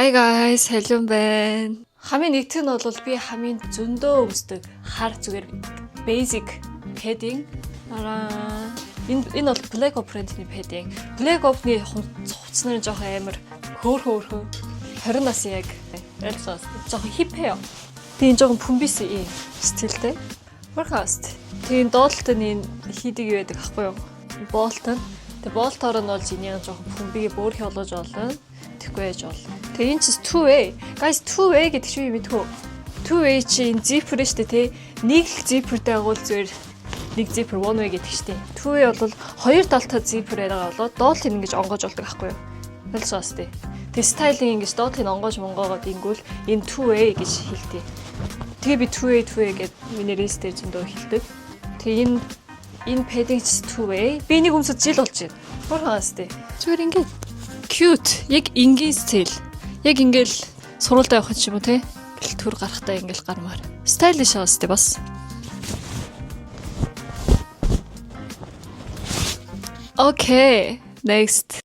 Hi guys, hello байна. Хамгийн нэгтгэх нь бол би хамгийн зөндөө өмсдөг хар зүгээр basic padding. Энэ бол Black Ops brand-ийн padding. Black Ops-ны хувцас нь жоохон амар хөөрхөн 20 насны яг элсос жоохон хипээ. Тийм жоохон пүмбис ийм стилтэй. Workout. Тийм доотлолтын хийдэг юу байдаг ахгүй юу? Болтон. Тэгээ болтоор нь бол зиний жоохон пүмбигээ бөөрхий болгож олно. Тэгэхгүй яж бол. Тэгээ энэ чинь two way. Guys, two way гэдэг чинь юу мэдхүү? Two way чинь zipper шүү дээ, тий. Нэг л zipperтэй агуул зүгээр нэг zipper one way гэдэг шүү дээ. Two way бол хоёр талтай zipper яриагаа болоод доотлыг ингэж онгоож болдог байхгүй юу? Хэлсээс тий. Тэгээ стайлинг ингэж доотлыг онгоож монгоогоод ингүүл энэ two way гэж хэлдэг. Тэгээ би two way гэдэг миний рейс дээр зөндөө хэлдэг. Тэгээ энэ padding two way. Би нэг өмсөж жил болж байна. Хурхаас тий. Зүгээр ингэж cute. Яг ингийн стил. Яг ингээл сургуультай явах ч юм уу те. Төр гарахтаа ингээл гармаар. Stylish шаас те бас. Okay, next.